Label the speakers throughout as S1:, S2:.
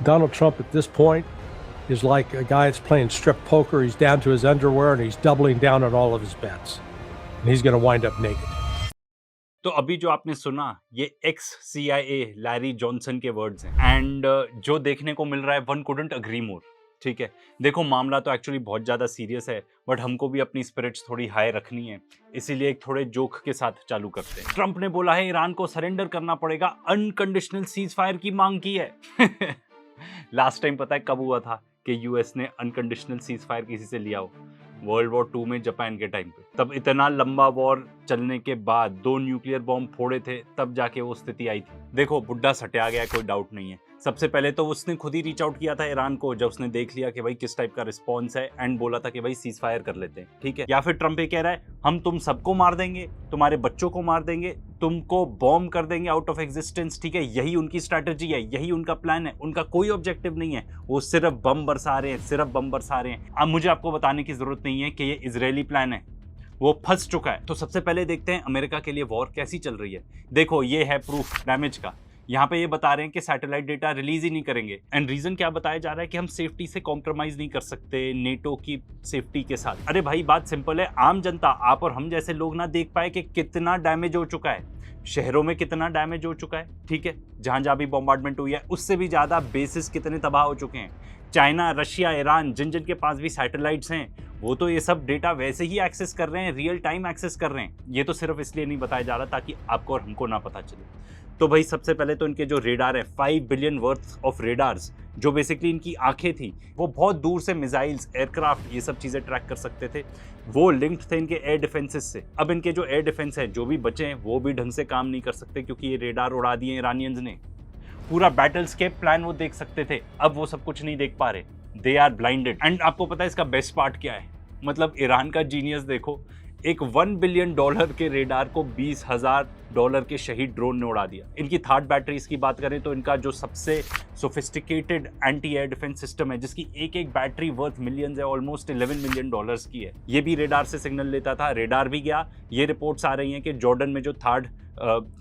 S1: Donald Trump at this point is like a guy that's playing strip poker. He's down to his underwear and he's doubling down on all of his bets. And he's going to wind up naked.
S2: तो अभी जो आपने सुना ये x CIA Larry Johnson के words हैं and जो देखने को मिल रहा है वन कुडंट अग्री मोर। ठीक है, देखो मामला तो एक्चुअली बहुत ज़्यादा सीरियस है बट हमको भी अपनी स्पिरिट्स थोड़ी हाई रखनी है, इसीलिए एक थोड़े जोक के साथ चालू करते हैं। ट्रंप ने बोला है ईरान को सरेंडर करना पड़ेगा, अनकंडीशनल सीज फायर की मांग की है। लास्ट टाइम पता है कब हुआ था कि यूएस ने अनकंडीशनल सीज फायर किसी से लिया हो? वर्ल्ड वॉर 2 में जापान के टाइम पे। तब इतना लंबा वॉर चलने के बाद 2 न्यूक्लियर बॉम्ब फोड़े थे, तब जाके वो स्थिति आई थी। देखो बुड्ढा सटिया गया, कोई डाउट नहीं है। सबसे पहले तो उसने खुद ही रीच आउट किया था ईरान को जब उसने देख लिया कि भाई किस टाइप का रिस्पॉन्स है एंड बोला था कि भाई सीज फायर कर लेते हैं। ठीक है, या फिर ट्रंप ये कह रहा है हम तुम सबको मार देंगे, तुम्हारे बच्चों को मार देंगे, तुमको बॉम्ब कर देंगे आउट ऑफ एग्जिस्टेंस। ठीक है, यही उनकी स्ट्रैटेजी है, यही उनका प्लान है, उनका कोई ऑब्जेक्टिव नहीं है, वो सिर्फ बम बरसा रहे हैं, सिर्फ बम बरसा रहे हैं। अब मुझे आपको बताने की जरूरत नहीं है कि ये इजरायली प्लान है, वो फंस चुका है। तो सबसे पहले देखते हैं अमेरिका के लिए वॉर कैसी चल रही है। देखो ये है प्रूफ डैमेज का। यहाँ पे ये बता रहे हैं कि सैटेलाइट डेटा रिलीज ही नहीं करेंगे एंड रीजन क्या बताया जा रहा है कि हम सेफ्टी से कॉम्प्रोमाइज नहीं कर सकते नेटो की सेफ्टी के साथ। अरे भाई बात सिंपल है, आम जनता आप और हम जैसे लोग ना देख पाए कि कितना डैमेज हो चुका है, शहरों में कितना डैमेज हो चुका है। ठीक है, जहां जहां भी बॉम्बार्डमेंट हुई है उससे भी ज्यादा बेसिस कितने तबाह हो चुके हैं। चाइना, रशिया, ईरान, जिन जिन के पास भी सैटेलाइट्स हैं वो तो ये सब डेटा वैसे ही एक्सेस कर रहे हैं, रियल टाइम एक्सेस कर रहे हैं। ये तो सिर्फ इसलिए नहीं बताया जा रहा ताकि आपको और हमको ना पता चले। तो भाई सबसे पहले तो इनके जो रेडार है 5 बिलियन वर्थ ऑफ रेडार्स, जो बेसिकली इनकी आंखें थी, वो बहुत दूर से मिसाइल्स, एयरक्राफ्ट, ये सब चीज़ें ट्रैक कर सकते थे। वो लिंक्ड थे इनके एयर डिफेंसेस से। अब इनके जो एयर डिफेंस है जो भी बचे हैं वो भी ढंग से काम नहीं कर सकते क्योंकि ये रेडार उड़ा दिए ईरानियंस ने। पूरा बैटलस्केप प्लान वो देख सकते थे, अब वो सब कुछ नहीं देख पा रहे, दे आर ब्लाइंडेड। एंड आपको पता है इसका बेस्ट पार्ट क्या है? मतलब ईरान का जीनियस देखो, एक $1 बिलियन के रेडार को $20,000 के शहीद ड्रोन ने उड़ा दिया। इनकी थर्ड बैटरीज की बात करें तो इनका जो सबसे sophisticated anti air defence system है जिसकी एक एक बैटरी वर्थ मिलियंस है, ऑलमोस्ट $11 मिलियन की है, ये भी रेडार से सिग्नल लेता था। रेडार भी गया। ये रिपोर्ट्स आ रही हैं कि जॉर्डन में जो थर्ड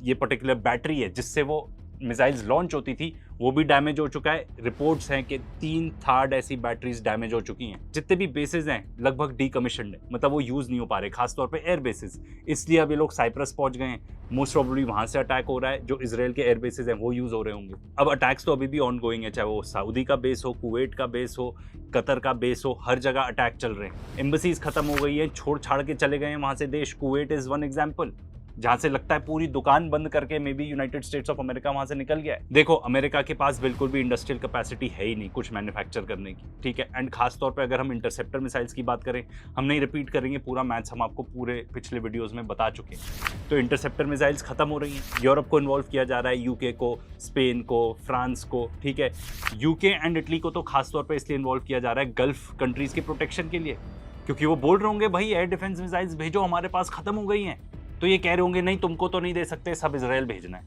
S2: ये पर्टिकुलर बैटरी है जिससे वो मिसाइल्स लॉन्च होती थी वो भी डैमेज हो चुका है। रिपोर्ट्स हैं कि 3/3 ऐसी बैटरीज डैमेज हो चुकी हैं। जितने भी बेसिस हैं लगभग डीकमीशन्ड है, मतलब वो यूज नहीं हो पा रहे, खासतौर पे एयर बेसिस। इसलिए अब ये लोग साइप्रस पहुंच गए हैं, मोस्ट प्रोबेबली वहां से अटैक हो रहा है। जो इजराइल के एयर बेसिस हैं वो यूज हो रहे होंगे। अब अटैक्स तो अभी भी ऑन गोइंग है, चाहे वो सऊदी का बेस हो, कुवैत का बेस हो, कतर का बेस हो, हर जगह अटैक चल रहे हैं। एम्बेसीज खत्म हो गई है, छोड़ छाड़ के चले गए हैं वहां से देश। कुवैत इज वन एग्जाम्पल, जहां से लगता है पूरी दुकान बंद करके may be united States of America वहां से निकल गया है। देखो अमेरिका के पास बिल्कुल भी इंडस्ट्रियल कैपेसिटी है ही नहीं कुछ मैन्युफैक्चर करने की। ठीक है, एंड खास तौर पे अगर हम इंटरसेप्टर मिसाइल्स की बात करें, हम नहीं रिपीट करेंगे, पूरा मैथ्स हम आपको पूरे पिछले वीडियोस में बता चुके हैं। तो इंटरसेप्टर मिसाइल्स खत्म हो रही हैं। यूरोप को इन्वॉल्व किया जा रहा है, यूके को, स्पेन को, फ्रांस को। ठीक है, यूके एंड इटली को तो खासतौर पर इसलिए इन्वॉल्व किया जा रहा है गल्फ कंट्रीज के प्रोटेक्शन के लिए, क्योंकि वो बोल रहे होंगे भाई एयर डिफेंस मिसाइल्स भेजो, हमारे पास खत्म हो गई हैं। तो ये कह रहे होंगे नहीं तुमको तो नहीं दे सकते, सब इजराइल भेजना है।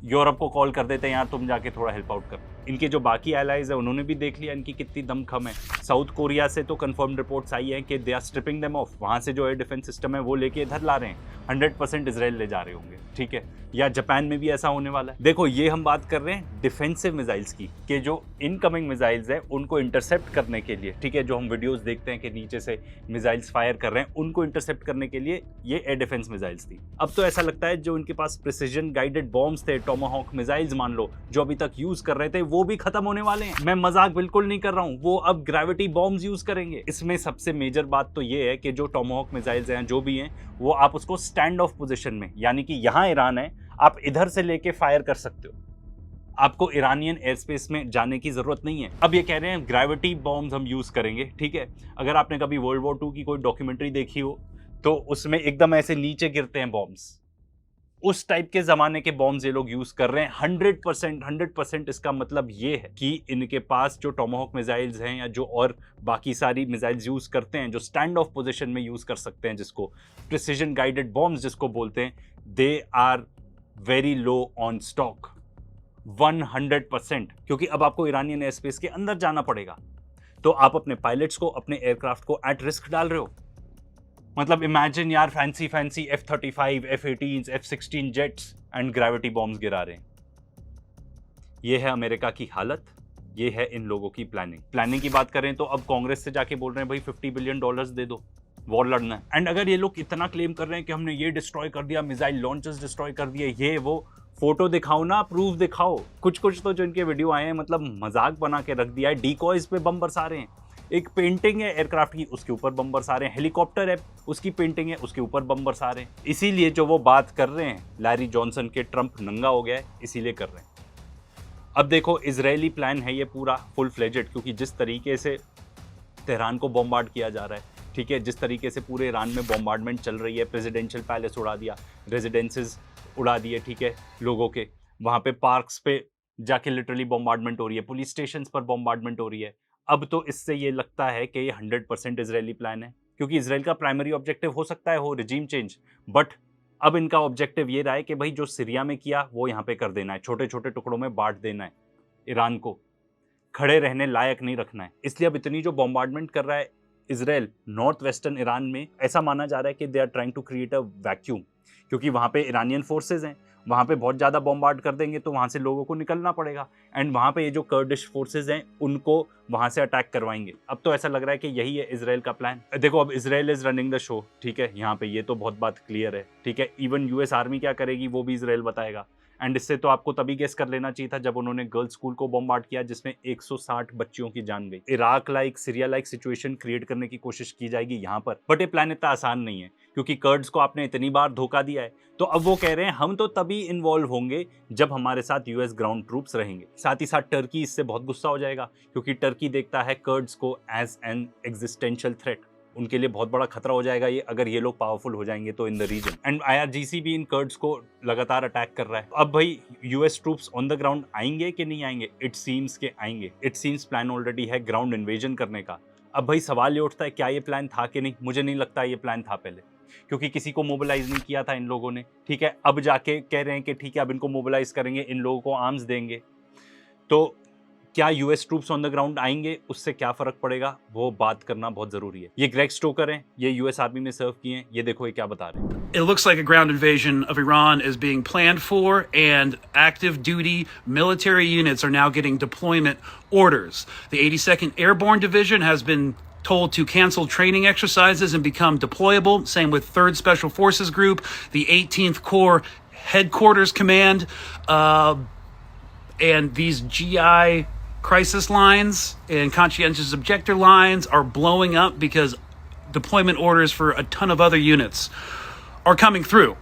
S2: यूरोप को कॉल कर देते हैं यार तुम जाके थोड़ा हेल्प आउट कर। इनके जो बाकी एलाइज है उन्होंने भी देख लिया इनकी कितनी दमखम है। साउथ कोरिया से तो कंफर्म्ड रिपोर्ट्स आई हैं कि they are stripping them off, वहां से जो एयर डिफेंस सिस्टम है वो लेके इधर ला रहे हैं। 100% इजराइल ले जा रहे होंगे। ठीक है, या जापान में भी ऐसा होने वाला है। देखो ये हम बात कर रहे हैं डिफेंसिव मिसाइल्स की, कि जो इनकमिंग मिसाइल्स हैं उनको इंटरसेप्ट करने के लिए, ठीक है, जो हम वीडियोस देखते हैं कि नीचे से मिसाइल्स फायर कर रहे हैं, उनको इंटरसेप्ट करने के लिए ये एयर डिफेंस मिसाइल्स थी। अब तो ऐसा लगता है जो इनके पास प्रिसिजन गाइडेड बॉम्ब्स थे, टोमाहॉक मिसाइल्स मान लो, जो अभी तक यूज कर रहे थे, वो भी खत्म होने वाले हैं। मैं मजाक बिल्कुल नहीं कर रहा हूं, वो अब ग्रेविटी बॉम्ब्स यूज करेंगे। इसमें सबसे मेजर बात तो ये है कि जो टोमाहॉक मिसाइल्स हैं जो भी हैं, वो आप उसको स्टैंड ऑफ पोजीशन में, यानी कि यहां ईरान है, आप इधर से लेके फायर कर सकते हो। आपको ईरानियन एयर स्पेस में जाने की जरूरत नहीं है। अब ये कह रहे हैं ग्रेविटी बॉम्ब्स हम यूज करेंगे। ठीक है, अगर आपने कभी वर्ल्ड वॉर 2 की कोई डॉक्यूमेंट्री देखी हो तो उसमें एकदम ऐसे नीचे गिरते हैं बॉम्ब्स, उस टाइप के जमाने के बॉम्ब्स ये लोग यूज कर रहे हैं। 100%। इसका मतलब ये है कि इनके पास जो टोमाहॉक मिसाइल्स हैं या जो और बाकी सारी मिसाइल्स यूज करते हैं जो स्टैंड ऑफ पोजीशन में यूज कर सकते हैं, जिसको प्रिसिजन गाइडेड बॉम्ब्स जिसको बोलते हैं, they are very low on stock. 100%, क्योंकि अब आपको ईरानियन एयर स्पेस के अंदर जाना पड़ेगा, तो आप अपने पायलट्स को, अपने एयरक्राफ्ट को एट रिस्क डाल रहे हो। मतलब इमेजिन यार, fancy F-35, F-18, F-16 jets and gravity bombs गिरा रहे हैं। ये है अमेरिका की हालत, ये है इन लोगों की प्लानिंग की बात करें तो अब कांग्रेस से जाके बोल रहे हैं भाई $50 बिलियन दे दो, वॉर लड़ना है। एंड अगर ये लोग इतना क्लेम कर रहे हैं कि हमने ये डिस्ट्रॉय कर दिया, मिसाइल लॉन्चर्स डिस्ट्रॉय कर दिए, ये वो, फोटो दिखाओ ना, प्रूफ दिखाओ। कुछ तो जो इनके वीडियो आए हैं मतलब मजाक बना के रख दिया है। डीकॉयज पे बम बरसा रहे हैं, एक पेंटिंग है एयरक्राफ्ट की, उसके ऊपर बम बरसा रहे हैं, हेलीकॉप्टर है उसकी पेंटिंग है, उसके ऊपर बम बरसा रहे हैं। इसीलिए जो वो बात कर रहे हैं लैरी जॉनसन के, ट्रंप नंगा हो गया है इसीलिए कर रहे हैं। अब देखो इजरायली प्लान है ये पूरा फुल फ्लेजेड, क्योंकि जिस तरीके से तेहरान को बॉम्बार्ड किया जा रहा है, ठीक है, जिस तरीके से पूरे ईरान में बॉम्बार्डमेंट चल रही है, प्रेसिडेंशियल पैलेस उड़ा दिया, रेजिडेंसेस उड़ा दिए, ठीक है, लोगों के वहाँ पे पार्क्स पे जाके लिटरली बॉम्बार्डमेंट हो रही है, पुलिस स्टेशन पर बॉम्बार्डमेंट हो रही है। अब तो इससे ये लगता है कि ये 100% इजरायली प्लान है, क्योंकि इसराइल का प्राइमरी ऑब्जेक्टिव हो सकता है हो रिजीम चेंज, बट अब इनका ऑब्जेक्टिव ये रहा है कि भाई जो सीरिया में किया वो यहाँ पे कर देना है, छोटे छोटे टुकड़ों में बांट देना है, ईरान को खड़े रहने लायक नहीं रखना है। इसलिए अब इतनी जो बॉम्बार्डमेंट कर रहा है इसराइल नॉर्थ वेस्टर्न ईरान में, ऐसा माना जा रहा है कि they are trying to create a vacuum, क्योंकि वहाँ पे ईरानियन फोर्सेज हैं, वहाँ पे बहुत ज़्यादा बॉम्बार्ड कर देंगे तो वहाँ से लोगों को निकलना पड़ेगा, एंड वहाँ पे ये जो कर्डिश फोर्सेज हैं उनको वहाँ से अटैक करवाएंगे। अब तो ऐसा लग रहा है कि यही है इसराइल का प्लान। देखो अब Israel is running the show, ठीक है, यहाँ पे ये तो बहुत बात क्लियर है, ठीक है। इवन यूएस आर्मी क्या करेगी वो भी इसराइल बताएगा। एंड इससे तो आपको तभी गेस कर लेना चाहिए था जब उन्होंने गर्ल्स स्कूल को बॉम्बार्ड किया जिसमें 160 बच्चियों की जान गई। Iraq like, Syria like situation create करने की कोशिश की जाएगी यहाँ पर, बट ये प्लान इतना आसान नहीं है, क्योंकि कर्ड्स को आपने इतनी बार धोखा दिया है। तो अब वो कह रहे हैं हम तो तभी इन्वॉल्व होंगे जब हमारे साथ यूएस ग्राउंड ट्रूप्स रहेंगे। साथ ही साथ टर्की इससे बहुत गुस्सा हो जाएगा, क्योंकि टर्की देखता है कर्ड्स को एज एन एग्जिस्टेंशियल थ्रेट, उनके लिए बहुत बड़ा खतरा हो जाएगा ये, अगर ये लोग पावरफुल हो जाएंगे तो in the region. And IRGC भी इन कर्ड्स को लगातार अटैक कर रहा है। अब भाई US troops on the ground आएंगे कि नहीं आएंगे? इट सीम्स के आएंगे। इट सीम्स प्लान ऑलरेडी है ग्राउंड इन्वेजन करने का। अब भाई सवाल ये उठता है क्या ये प्लान था कि नहीं? मुझे नहीं लगता ये प्लान था पहले, क्योंकि किसी को मोबिलाइज नहीं किया था इन लोगों ने, ठीक है। अब जाके कह रहे हैं कि ठीक है अब इनको मोबिलाइज करेंगे, इन लोगों को आर्म्स देंगे, तो क्या US troops on the ground आएंगे, उससे क्या फर्क पड़ेगा, वो बात करना बहुत जरूरी है। ये ग्रेग स्टोकर हैं, ये यूएस आर्मी में सर्व किए हैं, ये देखो ये क्या बता रहे हैं।
S3: It looks like a ground invasion of Iran is being planned for, and active duty military units are now getting deployment orders. The 82nd Airborne Division has been told to cancel training exercises and become deployable. Same with 3rd Special Forces Group, the 18th Corps Headquarters Command, and these GI crisis lines and conscientious objector lines are blowing up because deployment orders for a ton of other units are coming through.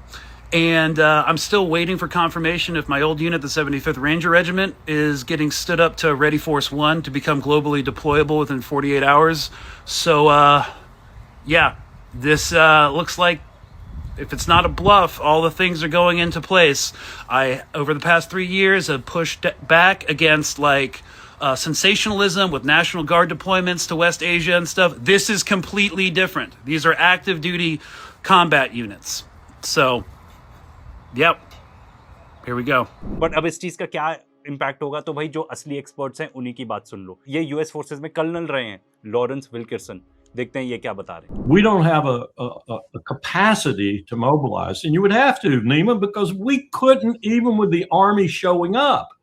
S3: And I'm still waiting for confirmation if my old unit, the 75th Ranger Regiment, is getting stood up to Ready Force 1 to become globally deployable within 48 hours. So, yeah, this looks like, if it's not a bluff, all the things are going into place. Over the past 3 years, have pushed back against like sensationalism with National Guard deployments to West Asia and stuff. This is completely different. These are active duty combat units. So, yep, here we go.
S2: But अब इस चीज का क्या impact होगा? तो भाई जो असली एक्सपर्ट्स हैं उन्हीं की बात सुन लो। ये यूएस फोर्सेस में कर्नल रहे हैं लॉरेंस विल्किंसन, देखते हैं ये क्या बता रहे हैं।
S4: We don't have a capacity to mobilize, and you would have to, Nima, because we couldn't, even with the Army showing up.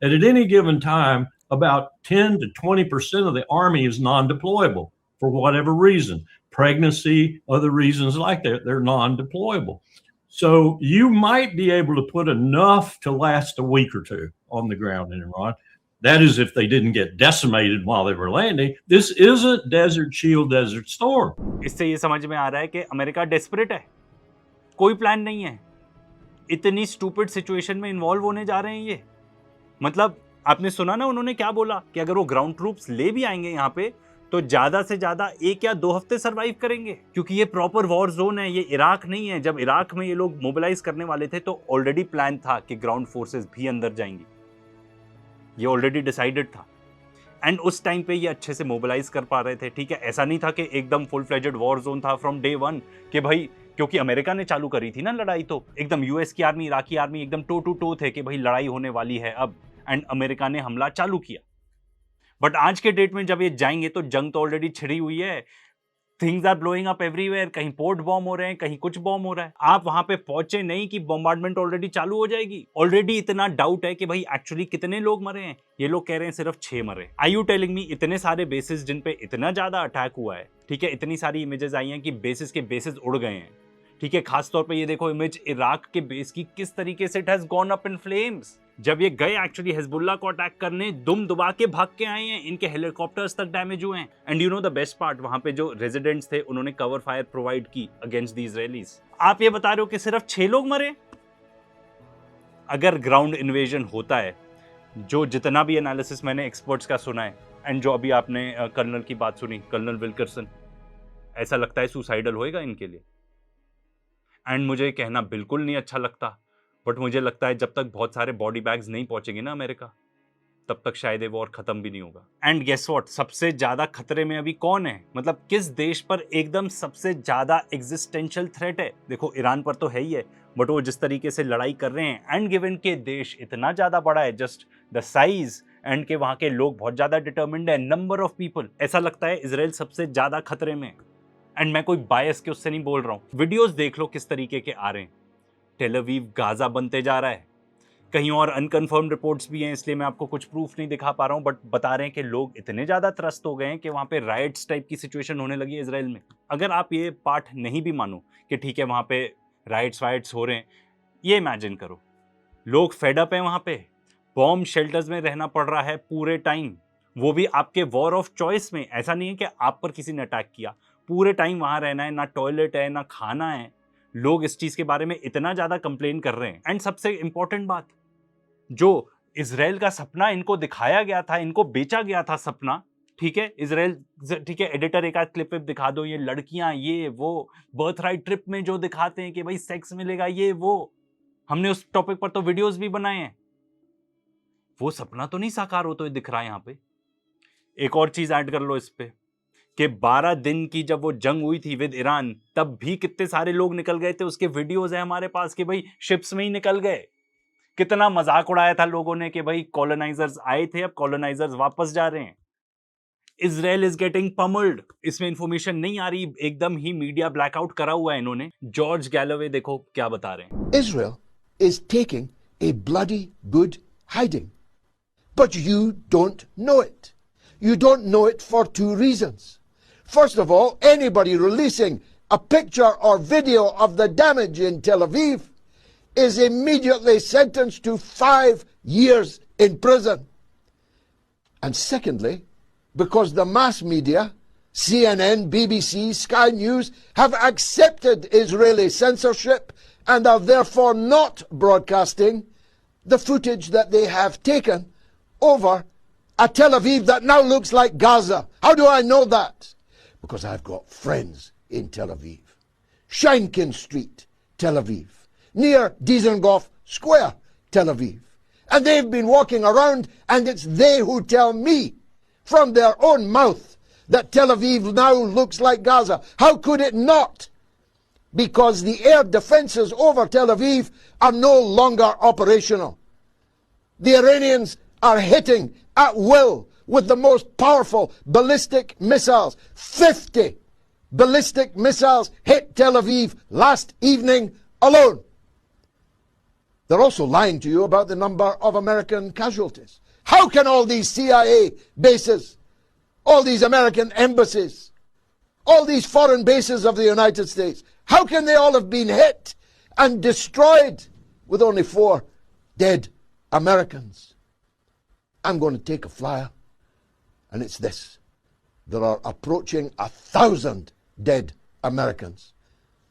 S4: And at any given time, about 10 to 20% of the Army is non-deployable for whatever reason. Pregnancy, other reasons like that, they're non-deployable. So you might be able to put enough to last a week or two on the ground in Iran. That is if they didn't get decimated while they were landing. This isn't Desert Shield, Desert Storm.
S2: इससे ये समझ में आ रहा है कि America desperate है, कोई plan नहीं है, इतनी स्टूपिड सिचुएशन में इन्वॉल्व होने जा रहे हैं ये। मतलब आपने सुना ना उन्होंने क्या बोला कि अगर वो ग्राउंड ट्रूप्स ले भी आएंगे यहाँ पे तो ज्यादा से ज्यादा 1 या 2 हफ्ते सरवाइव करेंगे, क्योंकि ये प्रॉपर वॉर जोन है, ये इराक नहीं है। जब इराक में ये लोग मोबिलाइज करने वाले थे तो ऑलरेडी प्लान था कि ग्राउंड फोर्सेस भी अंदर जाएंगी, ये ऑलरेडी डिसाइडेड था। एंड उस टाइम पे ये अच्छे से मोबिलाइज कर पा रहे थे, ठीक है। ऐसा नहीं था कि एकदम फुल फ्लेजेड वॉर जोन था फ्रॉम डे 1 कि भाई, क्योंकि अमेरिका ने चालू करी थी ना लड़ाई, तो एकदम यूएस की आर्मी, इराकी आर्मी एकदम टो टू टो थे कि भाई लड़ाई होने वाली है अब, एंड अमेरिका ने हमला चालू किया। बट आज के डेट में जब ये जाएंगे तो जंग तो ऑलरेडी छिड़ी हुई है, things are blowing up everywhere, कहीं पोर्ट बॉम्ब हो रहे हैं, कहीं कुछ बॉम्ब हो रहा है। आप वहां पे पहुंचे नहीं कि बॉम्बार्डमेंट ऑलरेडी चालू हो जाएगी। ऑलरेडी इतना डाउट है कि भाई एक्चुअली कितने लोग मरे हैं। ये लोग कह रहे हैं सिर्फ 6 मरे। आई यू टेलिंग मी इतने सारे बेसिस जिन पे इतना ज्यादा अटैक हुआ है, ठीक है, इतनी सारी इमेजेस आई हैं कि बेसिस के बेसिस उड़ गए हैं, ठीक है। खासतौर पे ये देखो इमेज इराक के बेस की, किस तरीके से it has gone up in flames. जब ये गए एक्चुअली हिजबुल्लाह को अटैक करने, दुम दुबा के भाग के आए हैं, इनके हेलीकॉप्टर्स तक डैमेज हुए हैं। And you know the best part, वहां पे जो रेजिडेंट्स थे उन्होंने कवर फायर प्रोवाइड की अगेंस्ट द इजरायलीज। आप ये बता रहे हो कि सिर्फ 6 लोग मरे? अगर ग्राउंड इन्वेजन होता है, जो जितना भी एनालिसिस मैंने एक्सपर्ट्स का सुना है, एंड जो अभी आपने कर्नल की बात सुनी, कर्नल विल्करसन, ऐसा लगता है सुसाइडल होएगा इनके लिए। एंड मुझे कहना बिल्कुल नहीं अच्छा लगता, बट मुझे लगता है जब तक बहुत सारे बॉडी बैग्स नहीं पहुंचेंगे ना अमेरिका, तब तक शायद ये वॉर खत्म भी नहीं होगा। एंड गेस व्हाट, सबसे ज्यादा खतरे में अभी कौन है? मतलब किस देश पर एकदम सबसे ज्यादा एग्जिस्टेंशियल थ्रेट है? देखो ईरान पर तो है ही है, बट वो जिस तरीके से लड़ाई कर रहे हैं, एंड गिवन के देश इतना ज्यादा बड़ा है, जस्ट द साइज, एंड के वहां के लोग बहुत ज्यादा डिटर्मिन्ड है, नंबर ऑफ पीपल, ऐसा लगता है इजराइल सबसे ज्यादा खतरे में। एंड मैं कोई बायस के उससे नहीं बोल रहा हूं, वीडियोस देख लो किस तरीके के आ रहे हैं। टेल अवीव गाजा बनते जा रहा है, कहीं और अनकन्फर्म रिपोर्ट्स भी हैं, इसलिए मैं आपको कुछ प्रूफ नहीं दिखा पा रहा हूं, बट बता रहे हैं कि लोग इतने ज्यादा त्रस्त हो गए हैं कि वहां पे राइट्स टाइप की सिचुएशन होने लगी है इजराइल में। अगर आप ये पार्ट नहीं भी मानो कि ठीक है वहां पे राइट्स वाइट्स हो रहे हैं, ये इमेजिन करो, लोग फेडअप हैं, वहां पे बॉम्ब शेल्टर्स में रहना पड़ रहा है पूरे टाइम, वो भी आपके वॉर ऑफ चॉइस में। ऐसा नहीं है कि आप पर किसी ने अटैक किया, पूरे टाइम वहां रहना है, ना टॉयलेट है ना खाना है। लोग इस चीज के बारे में इतना ज्यादा कंप्लेन कर रहे हैं। एंड सबसे इंपॉर्टेंट बात, जो इजराइल का सपना इनको दिखाया गया था, इनको बेचा गया था सपना, ठीक है, इजराइल, ठीक है, एडिटर एक आध क्लिप दिखा दो, ये लड़कियां, ये वो बर्थ राइट ट्रिप में जो दिखाते हैं कि भाई सेक्स मिलेगा, ये वो, हमने उस टॉपिक पर तो वीडियोस भी बनाए हैं, वो सपना तो नहीं साकार होते हुए दिख रहा है यहाँ पे। एक और चीज ऐड कर लो इस पे कि 12 दिन की जब वो जंग हुई थी विद ईरान, तब भी कितने सारे लोग निकल गए थे, उसके वीडियोस है हमारे पास कि भाई शिप्स में ही निकल गए। कितना मजाक उड़ाया था लोगों ने कि भाई कॉलोनाइजर्स आए थे, अब कॉलोनाइजर्स वापस जा रहे हैं। Israel is getting pummelled. इसमें इंफॉर्मेशन नहीं आ रही, एकदम ही मीडिया ब्लैकआउट करा हुआ है इन्होंने। जॉर्ज गैलोवे देखो क्या बता रहे हैं।
S5: Israel is taking a bloody good hiding. But you don't know it. You don't know it for 2 reasons. First of all, anybody releasing a picture or video of the damage in Tel Aviv is immediately sentenced to 5 years in prison. And secondly, because the mass media, CNN, BBC, Sky News, have accepted Israeli censorship and are therefore not broadcasting the footage that they have taken over a Tel Aviv that now looks like Gaza. How do I know that? Because I've got friends in Tel Aviv. Sheinkin Street, Tel Aviv. Near Dizengoff Square, Tel Aviv. And they've been walking around, and it's they who tell me from their own mouth that Tel Aviv now looks like Gaza. How could it not? Because the air defenses over Tel Aviv are no longer operational. The Iranians are hitting at will with the most powerful ballistic missiles. 50 ballistic missiles hit Tel Aviv last evening alone. They're also lying to you about the number of American casualties. How can all these CIA bases, all these American embassies, all these foreign bases of the United States, how can they all have been hit and destroyed with only 4 dead Americans? I'm going to take a flyer, and it's this. There are approaching 1,000 dead Americans,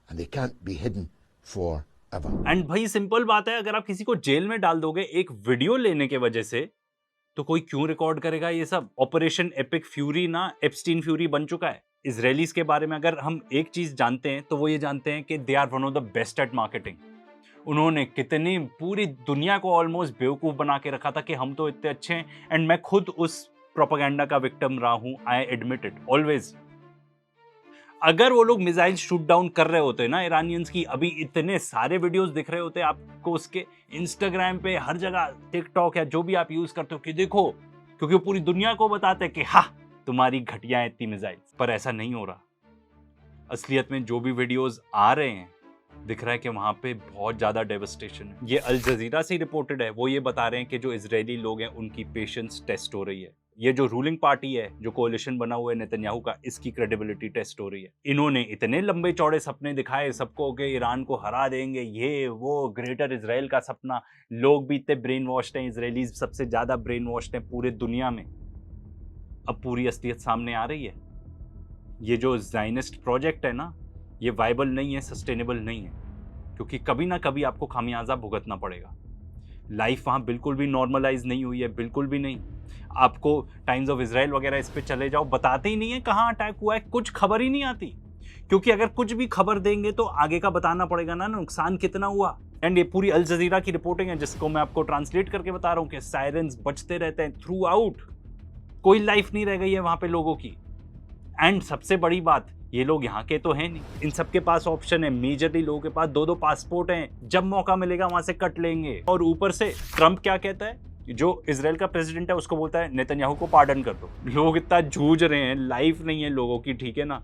S5: and they can't be hidden forever.
S2: And भाई simple बात है, अगर आप किसी को jail में डाल दोगे एक वीडियो लेने के वजह से, तो कोई क्यों रिकॉर्ड करेगा ये सब? ऑपरेशन एपिक फ्यूरी ना एप्स्टीन फ्यूरी बन चुका है। इजरायलीज के बारे में अगर हम एक चीज जानते हैं तो वो ये जानते हैं कि they are one of the best at marketing. उन्होंने कितनी पूरी दुनिया को ऑलमोस्ट बेवकूफ बना के रखा था कि हम तो इतने अच्छे हैं। एंड मैं खुद उस प्रोपेगेंडा का विक्टिम रहा हूं, आई एडमिट इट ऑलवेज। अगर वो लोग मिसाइल शूट डाउन कर रहे होते ना इरानियंस की, अभी इतने सारे वीडियोस दिख रहे होते आपको उसके, इंस्टाग्राम पे हर जगह, टिकटॉक या जो भी आप यूज करते हो कि देखो, क्योंकि वो पूरी दुनिया को बताते हैं कि हाँ तुम्हारी घटिया इतनी मिसाइल। पर ऐसा नहीं हो रहा। असलियत में जो भी वीडियोस आ रहे हैं दिख रहा है कि वहां पे बहुत ज्यादा डेवस्टेशन है। ये अल जजीरा से रिपोर्टेड है। वो ये बता रहे हैं कि जो इजरायली लोग हैं उनकी पेशेंस टेस्ट हो रही है। ये जो रूलिंग पार्टी है, जो कोalition बना हुआ है नेतन्याहू का, इसकी क्रेडिबिलिटी टेस्ट हो रही है। इन्होंने इतने लंबे चौड़े सपने दिखाए सबको कि ईरान को हरा देंगे, ये वो ग्रेटर इजराइल का सपना। लोग भी इतने ब्रेन वॉश्ड हैं, इसराइलीज सबसे ज्यादा ब्रेन वॉश्ड हैं पूरे दुनिया में। अब पूरी असलियत सामने आ रही है। ये जो ज़ायनिस्ट प्रोजेक्ट है ना, ये वायबल नहीं है, सस्टेनेबल नहीं है, क्योंकि कभी ना कभी आपको खामियाजा भुगतना पड़ेगा। लाइफ वहाँ बिल्कुल भी नॉर्मलाइज नहीं हुई है, बिल्कुल भी नहीं। आपको टाइम्स ऑफ इसराइल वगैरह इस पे चले जाओ, बताते ही नहीं है कहाँ अटैक हुआ है, कुछ खबर ही नहीं आती। क्योंकि अगर कुछ भी खबर देंगे तो आगे का बताना पड़ेगा ना, नुकसान कितना हुआ। एंड ये पूरी अल जजीरा की रिपोर्टिंग है, जिसको मैं आपको ट्रांसलेट करके बता रहा हूँ कि सायरन्स बजते रहते हैं थ्रू आउट। कोई लाइफ नहीं रह गई है वहाँ पे लोगों की। एंड सबसे बड़ी बात, ये लोग यहाँ के तो हैं नहीं, इन सबके पास ऑप्शन है। मेजरली लोगों के पास 2-2 पासपोर्ट हैं, जब मौका मिलेगा वहां से कट लेंगे। और ऊपर से ट्रम्प क्या कहता है, जो इजराइल का प्रेसिडेंट है उसको बोलता है नेतन्याहू को पार्डन कर दो। लोग इतना जूझ रहे हैं, लाइफ नहीं है लोगों की, ठीक है ना,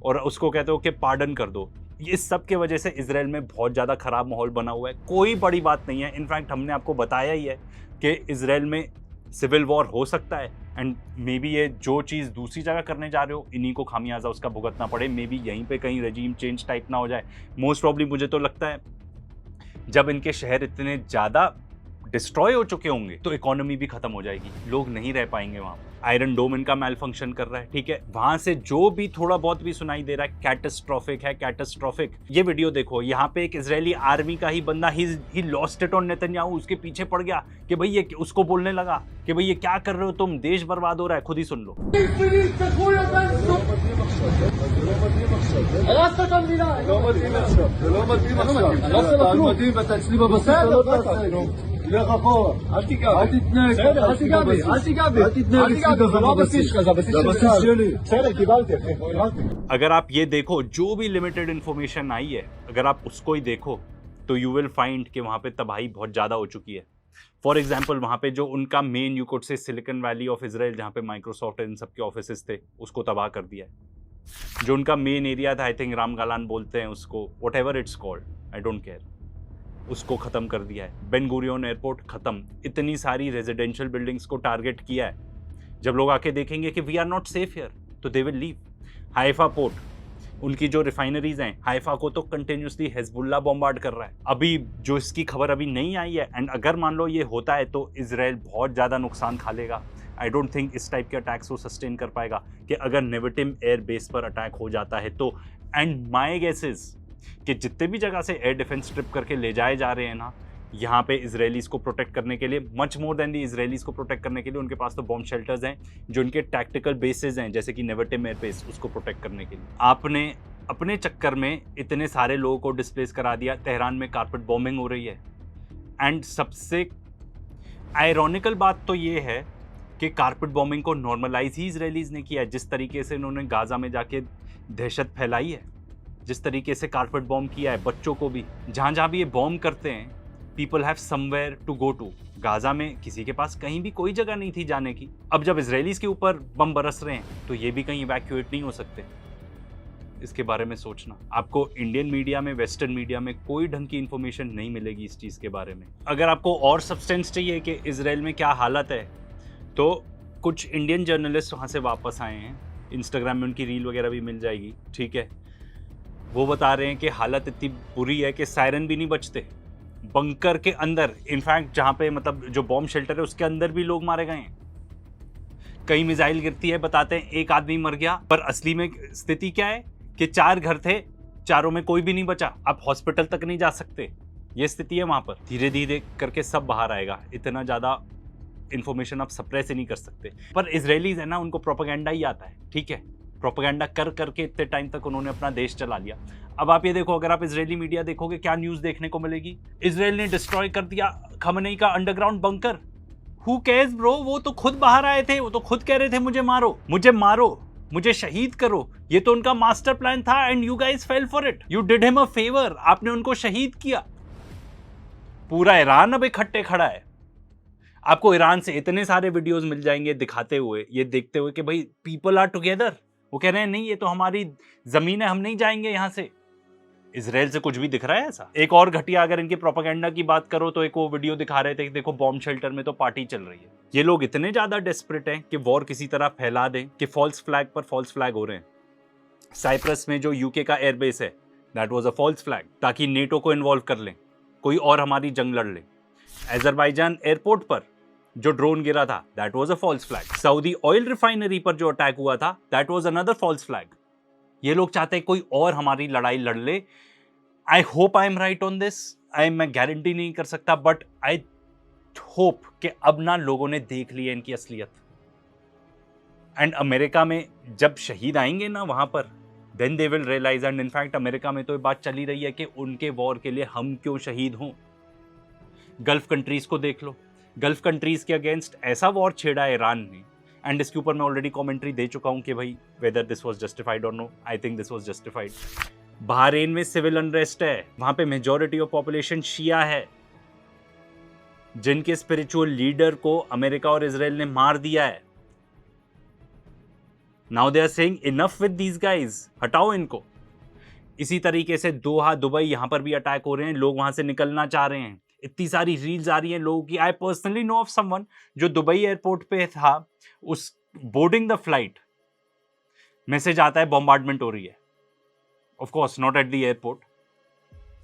S2: और उसको कहते हो कि पार्डन कर दो। इस सब के वजह से इसराइल में बहुत ज़्यादा खराब माहौल बना हुआ है। कोई बड़ी बात नहीं है, इनफैक्ट हमने आपको बताया ही है कि इसराइल में सिविल वॉर हो सकता है। एंड मे बी ये जो चीज़ दूसरी जगह करने जा रहे हो, इन्हीं को खामियाजा उसका भुगतना पड़े। मे बी यहीं पे कहीं रेजीम चेंज टाइप ना हो जाए। मोस्ट प्रॉब्ली मुझे तो लगता है जब इनके शहर इतने ज़्यादा डिस्ट्रॉय हो चुके होंगे तो इकोनॉमी भी खत्म हो जाएगी, लोग नहीं रह पाएंगे वहाँ। आयरन डोम इनका मैल फंक्शन कर रहा है, ठीक है। वहां से जो भी थोड़ा बहुत भी सुनाई दे रहा है कैटास्ट्रोफिक है, कैटास्ट्रोफिक। ये वीडियो देखो, यहाँ पे एक इजरायली आर्मी का ही बंदा he lost it on Netanyahu, उसके पीछे पड़ गया कि भाई ये, उसको बोलने लगा कि भाई ये क्या कर रहे हो तुम, देश बर्बाद हो रहा है। खुद ही सुन लो। अगर आप ये देखो, जो भी लिमिटेड इंफॉर्मेशन आई है, अगर आप उसको ही देखो तो यू विल फाइंड कि वहां पे तबाही बहुत ज्यादा हो चुकी है। फॉर एग्जाम्पल, वहां पे जो उनका main, you could say silicon valley of Israel, जहाँ पे माइक्रोसॉफ्ट इन सब के ऑफिसेस थे, उसको तबाह कर दिया है। जो उनका मेन एरिया था, आई थिंक राम गालान बोलते हैं उसको, what ever its called, I don't care, उसको ख़त्म कर दिया है। बेन गुरियन एयरपोर्ट ख़त्म। इतनी सारी रेजिडेंशियल बिल्डिंग्स को टारगेट किया है। जब लोग आके देखेंगे कि we are not safe here, तो they will leave. Haifa port, उनकी जो रिफाइनरीज हैं, हाइफा को तो कंटिन्यूसली हिजबुल्लाह बॉम्बार्ड कर रहा है। अभी जो इसकी खबर अभी नहीं आई है, एंड अगर मान लो ये होता है तो इसराइल बहुत ज़्यादा नुकसान खा लेगा। आई डोंट थिंक इस टाइप के अटैक्स वो सस्टेन कर पाएगा कि अगर नेवेटिम एयर बेस पर अटैक हो जाता है तो। एंड माई गेसेस कि जितने भी जगह से एयर डिफेंस स्ट्रिप करके ले जाए जा रहे हैं ना, यहाँ पे इजरायलीज को प्रोटेक्ट करने के लिए, मच मोर देन दी इजरायलीज को प्रोटेक्ट करने के लिए, उनके पास तो बॉम्ब शेल्टर्स हैं, जो उनके टैक्टिकल बेसेस हैं, जैसे कि नेवेटिम एयर बेस, उसको प्रोटेक्ट करने के लिए। आपने अपने चक्कर में इतने सारे लोगों को डिस्प्लेस करा दिया। तेहरान में कारपेट बॉम्बिंग हो रही है। एंड सबसे आयरॉनिकल बात तो ये है कि कारपेट बॉम्बिंग को नॉर्मलाइज ही इजरायलीज ने किया है। जिस तरीके से इन्होंने गाजा में जाके दहशत फैलाई है, जिस तरीके से कारपेट बॉम्ब किया है, बच्चों को भी, जहाँ जहाँ भी ये बॉम्ब करते हैं, people have somewhere to go to. Gaza में किसी के पास कहीं भी कोई जगह नहीं थी जाने की। अब जब इजरायलीज के ऊपर बम बरस रहे हैं तो ये भी कहीं इवैक्यूएट नहीं हो सकते। इसके बारे में सोचना। आपको इंडियन मीडिया में, वेस्टर्न मीडिया में कोई ढंग की इंफॉर्मेशन नहीं मिलेगी इस चीज़ के बारे में। अगर आपको और सब्सटेंस चाहिए कि इजराइल में क्या हालत है, तो कुछ इंडियन जर्नलिस्ट वहाँ से वापस आए हैं। इंस्टाग्राम में उनकी रील वगैरह भी मिल जाएगी, ठीक है। वो बता रहे हैं कि हालत इतनी बुरी है कि सायरन भी नहीं बचते। बंकर के अंदर, इनफैक्ट जहाँ पे मतलब जो बॉम्ब शेल्टर है उसके अंदर भी लोग मारे गए हैं। कई मिसाइल गिरती है, बताते हैं एक आदमी मर गया, पर असली में स्थिति क्या है कि 4 घर थे, चारों में कोई भी नहीं बचा। आप हॉस्पिटल तक नहीं जा सकते, ये स्थिति है वहाँ पर। धीरे धीरे करके सब बाहर आएगा। इतना ज़्यादा इन्फॉर्मेशन आप सप्रेस ही नहीं कर सकते। पर इजरायलीज है ना, उनको प्रोपेगेंडा ही आता है, ठीक है। प्रोपेगेंडा कर करके इतने टाइम तक उन्होंने अपना देश चला लिया। अब आप ये देखो, अगर आप इजरायली मीडिया देखोगे, क्या न्यूज़ देखने को मिलेगी? इजराइल ने डिस्ट्रॉय कर दिया खमनेई का underground bunker. Who cares bro? वो तो खुद बाहर आए थे, वो तो खुद कह रहे थे मुझे मारो, मुझे मारो, मुझे शहीद करो। ये तो उनका मास्टर प्लान था, and you guys fail for it. You did him a favour. आपने उनको शहीद किया। पूरा ईरान अब इकट्ठे खड़ा है। आपको ईरान से इतने सारे वीडियोस मिल जाएंगे दिखाते हुए, ये देखते हुए कि भाई पीपल आर टुगेदर, वो कह रहे हैं नहीं ये तो हमारी जमीन है, हम नहीं जाएंगे यहां से। इजराइल से कुछ भी दिख रहा है ऐसा? एक और घटिया अगर इनके प्रोपेगेंडा की बात करो तो एक वो वीडियो दिखा रहे थे कि देखो बॉम्ब शेल्टर में तो पार्टी चल रही है। ये लोग इतने ज्यादा डेस्परेट हैं कि वॉर किसी तरह फैला दें कि फॉल्स फ्लैग पर फॉल्स फ्लैग हो रहे हैं। साइप्रस में जो यूके का एयरबेस है that was a false flag, ताकि नेटो को इन्वॉल्व कर लें, कोई और हमारी जंग लड़ ले। अजरबैजान एयरपोर्ट पर जो ड्रोन गिरा था that was a false flag. Saudi oil refinery पर जो अटैक हुआ था that was another false flag. ये लोग चाहते हैं कोई और हमारी लड़ाई लड़ ले। I hope I am right on this, मैं गारंटी नहीं कर सकता, बट आई होप कि अब ना लोगों ने देख ली है इनकी असलियत। एंड अमेरिका में जब शहीद आएंगे ना वहां पर, then they will realise. And in fact America में तो ये बात चली रही है कि उनके वॉर के लिए हम क्यों शहीद हों। गल्फ कंट्रीज को देख लो, गल्फ कंट्रीज के अगेंस्ट ऐसा वॉर छेड़ा है ईरान ने, एंड इसके ऊपर मैं ऑलरेडी कमेंट्री दे चुका हूं कि भाई वेदर दिस वाज जस्टिफाइड और no, I think this was justified. Bahrain में सिविल अनरेस्ट है, वहां पे मेजॉरिटी ऑफ पॉपुलेशन शिया है, जिनके स्पिरिचुअल लीडर को अमेरिका और इजराइल ने मार दिया है। Now they are saying enough with these guys, हटाओ इनको। इसी तरीके से दोहा, दुबई, यहां पर भी अटैक हो रहे हैं, लोग वहां से निकलना चाह रहे हैं। इतनी सारी रील्स आ रही हैं लोगों की। I personally know of someone जो दुबई एयरपोर्ट पे था, उस बोर्डिंग द फ्लाइट मैसेज आता है बॉम्बार्डमेंट हो रही है। Of course not at the airport.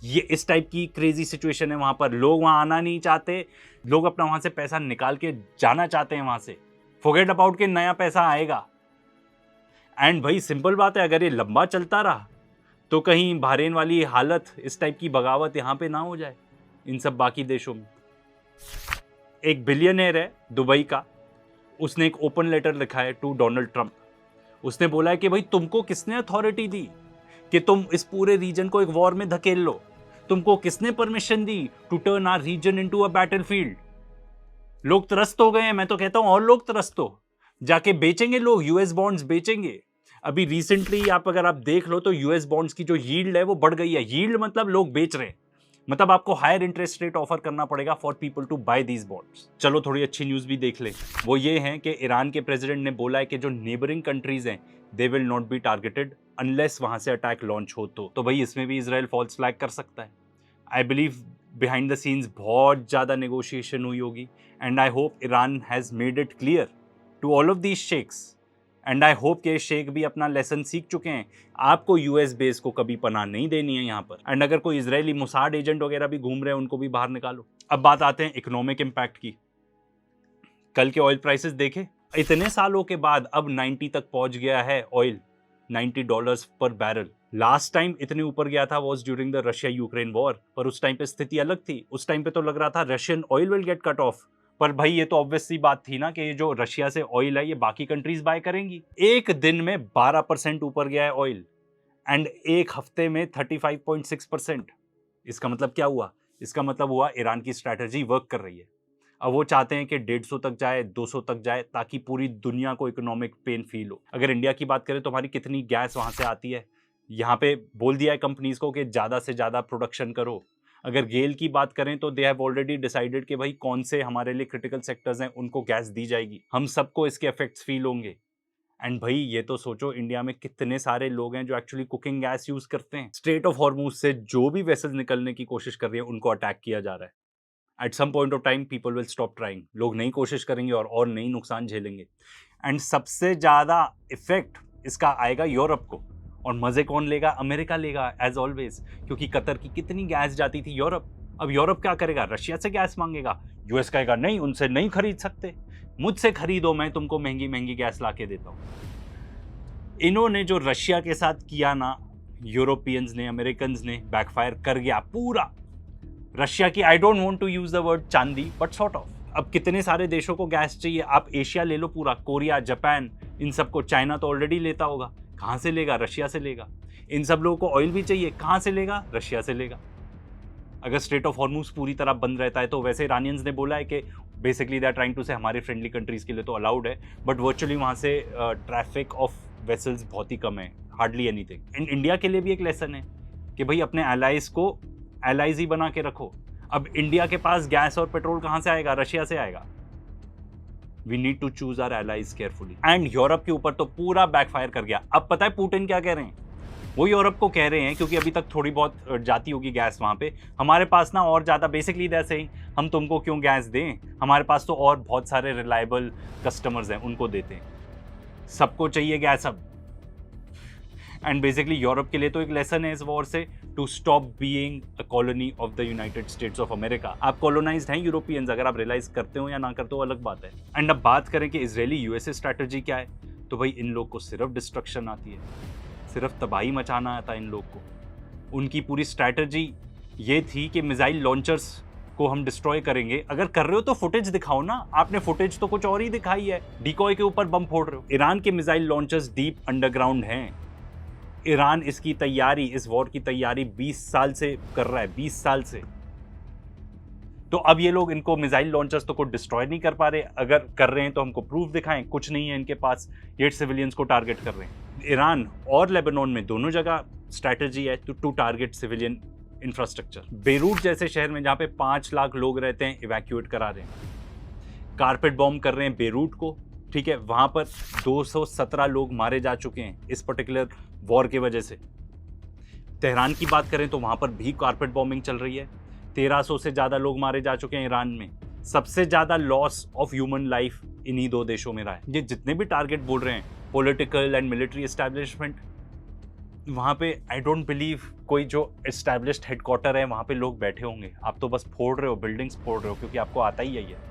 S2: ये इस टाइप की क्रेजी सिचुएशन है वहां पर। लोग वहां आना नहीं चाहते, लोग अपना वहां से पैसा निकाल के जाना चाहते हैं वहां से। फॉरगेट अबाउट के नया पैसा आएगा। एंड भाई सिंपल बात है, अगर ये लंबा चलता रहा तो कहीं बहरीन वाली हालत, इस टाइप की बगावत यहां पे ना हो जाए इन सब बाकी देशों में। एक बिलियनर है दुबई का, उसने एक ओपन लेटर लिखा है टू डोनाल्ड ट्रंप। उसने बोला है कि भाई तुमको किसने अथॉरिटी दी कि तुम इस पूरे रीजन को एक वॉर में धकेल लो? तुमको किसने परमिशन दी to turn our region into a battlefield? लोग त्रस्त हो गए हैं, मैं तो कहता हूं और लोग त्रस्त हो, जाके बेचेंगे लोग, यूएस बॉन्ड्स बेचेंगे। अभी रिसेंटली अगर आप देख लो तो यूएस बॉन्ड्स की जो यील्ड है वो बढ़ गई है। यील्ड मतलब लोग बेच रहे हैं, मतलब आपको हायर इंटरेस्ट रेट ऑफर करना पड़ेगा for people to buy these bonds. चलो थोड़ी अच्छी न्यूज भी देख ले। वो ये है कि ईरान के प्रेसिडेंट ने बोला है कि जो नेबरिंग कंट्रीज हैं they will not be targeted unless वहां से अटैक लॉन्च हो। तो भाई इसमें भी इजराइल फॉल्स फ्लैग कर सकता है। I believe behind the scenes बहुत ज्यादा नेगोशिएशन हुई होगी, and I hope Iran has made it clear to all of these sheikhs, and I hope के शेख भी अपना लेसन सीख चुके हैं। आपको यूएस बेस को कभी पनाह नहीं देनी है यहाँ पर। एंड अगर कोई इजरायली मोसाद एजेंट वगैरह भी घूम रहे हैं उनको भी बाहर निकालो। अब बात आते हैं इकोनॉमिक इम्पैक्ट की। कल के ऑयल प्राइसेस देखे, इतने सालों के बाद अब 90 तक पहुंच गया है ऑयल, $90 पर बैरल। लास्ट टाइम इतने ऊपर गया था was during the Russia Ukraine war, पर उस टाइम पे स्थिति अलग थी। उस टाइम पे तो लग रहा था Russian oil will get cut off, पर भाई ये तो ऑब्वियस सी बात थी ना कि ये जो रशिया से ऑयल है ये बाकी कंट्रीज बाय करेंगी। एक दिन में 12% ऊपर गया है ऑयल, एंड एक हफ्ते में 35.6%। इसका मतलब क्या हुआ? इसका मतलब हुआ ईरान की स्ट्रैटेजी वर्क कर रही है। अब वो चाहते हैं कि 150 तक जाए, 200 तक जाए, ताकि पूरी दुनिया को इकोनॉमिक पेन फील हो। अगर इंडिया की बात करें तो हमारी कितनी गैस वहां से आती है, यहाँ पे बोल दिया है कंपनीज को कि ज्यादा से ज्यादा प्रोडक्शन करो। अगर गेल की बात करें तो दे हैव ऑलरेडी डिसाइडेड कि भाई कौन से हमारे लिए क्रिटिकल सेक्टर्स हैं उनको गैस दी जाएगी। हम सबको इसके इफेक्ट्स फील होंगे। एंड भाई ये तो सोचो इंडिया में कितने सारे लोग हैं जो एक्चुअली कुकिंग गैस यूज करते हैं। स्ट्रेट ऑफ हॉर्मुज से जो भी वेसल्स निकलने की कोशिश कर रही है उनको अटैक किया जा रहा है। At some point of time people will stop trying. लोग नई कोशिश करेंगे और नई नुकसान झेलेंगे। एंड सबसे ज्यादा इफेक्ट इसका आएगा यूरोप को, और मजे कौन लेगा? अमेरिका लेगा एज ऑलवेज, क्योंकि कतर की कितनी गैस जाती थी यूरोप। अब यूरोप क्या करेगा? रशिया से गैस मांगेगा। यूएस कहेगा नहीं, उनसे नहीं खरीद सकते, मुझसे खरीदो, मैं तुमको महंगी महंगी गैस ला के देता हूं। इन्होंने जो रशिया के साथ किया ना, यूरोपियंस ने, अमेरिकन ने, बैकफायर कर गया पूरा। रशिया की, I don't want to use the word chandi, but sort of. अब कितने सारे देशों को गैस चाहिए? आप एशिया ले लो पूरा, कोरिया, जापान, इन सबको। चाइना तो ऑलरेडी लेता होगा, कहां से लेगा? रशिया से लेगा। इन सब लोगों को ऑयल भी चाहिए, कहां से लेगा? रशिया से लेगा। अगर स्ट्रेट ऑफ हॉर्मुज पूरी तरह बंद रहता है तो वैसे ईरानियंस ने बोला है कि basically they are trying to say हमारे फ्रेंडली कंट्रीज के लिए तो अलाउड है, बट वर्चुअली वहां से ट्रैफिक ऑफ वेसल्स बहुत ही कम है, हार्डली एनीथिंग। एंड इंडिया के लिए भी एक लेसन है कि भाई अपने एलाइज को एलाइज ही बना के रखो। अब इंडिया के पास गैस और पेट्रोल कहां से आएगा? रशिया से आएगा। We need to choose our allies carefully. And Europe के ऊपर तो पूरा बैकफायर कर गया। अब पता है पुतिन क्या कह रहे हैं? वो यूरोप को कह रहे हैं, क्योंकि अभी तक थोड़ी बहुत जाती होगी गैस वहाँ पे, हमारे पास ना और ज़्यादा, बेसिकली जैसे ही हम तुमको क्यों गैस दें, हमारे पास तो और बहुत सारे रिलायबल कस्टमर्स हैं, उनको देते हैं, सबको चाहिए गैस अब। एंड बेसिकली यूरोप के लिए तो एक लेसन है इस वॉर से, to stop being a colony of the United States of America. आप कॉलोनाइज्ड हैं यूरोपियंस, अगर आप रियलाइज करते हो या ना करते हो अलग बात है। एंड अब बात करें कि इजरायली यूएसए स्ट्रैटेजी क्या है, तो भाई इन लोग को सिर्फ डिस्ट्रक्शन आती है, सिर्फ तबाही मचाना आता है इन लोग को। उनकी पूरी स्ट्रैटेजी ये थी कि मिसाइल लॉन्चर्स को हम डिस्ट्रॉय करेंगे। अगर कर रहे हो तो फुटेज दिखाओ ना, आपने फुटेज तो कुछ और ही दिखाई है, डिकॉय के ऊपर बम फोड़ रहे हो। ईरान के मिसाइल लॉन्चर्स डीप अंडरग्राउंड हैं। ईरान इसकी तैयारी, इस वॉर की तैयारी 20 साल से कर रहा है, 20 साल से। तो अब ये लोग इनको मिसाइल लॉन्चर्स तो को डिस्ट्रॉय नहीं कर पा रहे, अगर कर रहे हैं तो हमको प्रूफ दिखाएं, कुछ नहीं है इनके पास, ये सिविलियंस को टारगेट कर रहे हैं। ईरान और लेबनान में दोनों जगह स्ट्रैटेजी है to target civilian infrastructure. Beirut जैसे शहर में जहां पे 5 लाख लोग रहते हैं, इवैक्यूएट करा रहे हैं, कारपेट बॉम्ब कर रहे हैं बेरूट को, ठीक है। वहां पर 217 लोग मारे जा चुके हैं इस पर्टिकुलर वॉर की वजह से। तेहरान की बात करें तो वहां पर भी कारपेट बॉम्बिंग चल रही है, 1300 से ज्यादा लोग मारे जा चुके हैं ईरान में। सबसे ज्यादा लॉस ऑफ ह्यूमन लाइफ इन्हीं 2 देशों में रहा है। ये जितने भी टारगेट बोल रहे हैं, पॉलिटिकल एंड मिलिट्री एस्टैब्लिशमेंट, वहाँ पे आई डोंट बिलीव कोई जो एस्टैब्लिश्ड हेडक्वार्टर है वहाँ पे लोग बैठे होंगे। आप तो बस फोड़ रहे हो, बिल्डिंग्स फोड़ रहे हो, क्योंकि आपको आता ही यही है।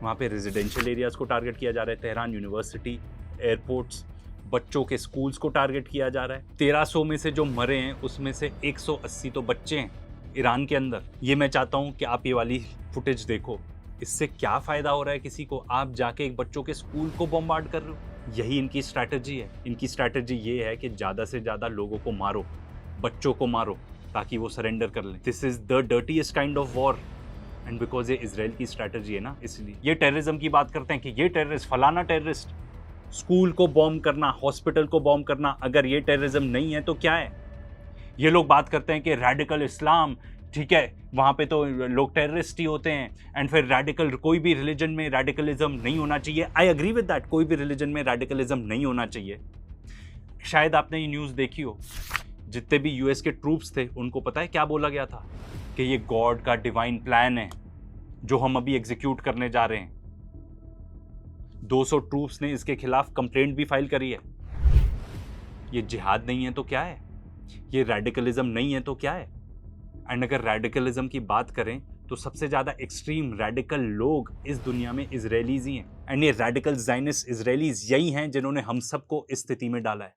S2: वहाँ पे रेजिडेंशियल एरियाज को टारगेट किया जा रहा है, तेहरान यूनिवर्सिटी, एयरपोर्ट्स, बच्चों के स्कूल्स को टारगेट किया जा रहा है। 1300 में से जो मरे हैं उसमें से 180 तो बच्चे हैं ईरान के अंदर। ये मैं चाहता हूँ कि आप ये वाली फुटेज देखो, इससे क्या फ़ायदा हो रहा है किसी को? आप जाके एक बच्चों के स्कूल को बॉम्बार्ड कर रहे हो। यही इनकी स्ट्रैटेजी है। इनकी स्ट्रैटेजी ये है कि ज़्यादा से ज़्यादा लोगों को मारो, बच्चों को मारो, ताकि वो सरेंडर कर लें। This is the dirtiest kind of war, and because ये इजराइल की स्ट्रैटेजी है ना, इसलिए। ये टेररिज्म की बात करते हैं कि ये टेररिस्ट, फलाना टेररिस्ट, स्कूल को बॉम्ब करना, हॉस्पिटल को बॉम्ब करना, अगर ये टेररिज्म नहीं है तो क्या है? ये लोग बात करते हैं कि रेडिकल इस्लाम, ठीक है, वहाँ पे तो लोग टेररिस्ट ही होते हैं, एंड फिर रेडिकल, कोई भी रिलीजन में रेडिकलिज्म नहीं होना चाहिए। आई एग्री विद दैट, कोई भी रिलीजन में रेडिकलिज्म नहीं होना चाहिए। शायद आपने ये न्यूज़ देखी हो, जितने भी यूएस के ट्रूप्स थे उनको पता है क्या बोला गया था, कि ये गॉड का डिवाइन प्लान है जो हम अभी एग्जीक्यूट करने जा रहे हैं। 200 ट्रूप्स ने इसके खिलाफ कंप्लेंट भी फाइल करी है। ये जिहाद नहीं है तो क्या है? ये रेडिकलिज्म नहीं है तो क्या है? एंड अगर रेडिकलिज्म की बात करें तो सबसे ज़्यादा एक्सट्रीम रेडिकल लोग इस दुनिया में इजरायलीज ही हैं। एंड ये रेडिकल ज़ायनिस्ट इजरायलीज यही हैं जिन्होंने हम सबको इस स्थिति में डाला है।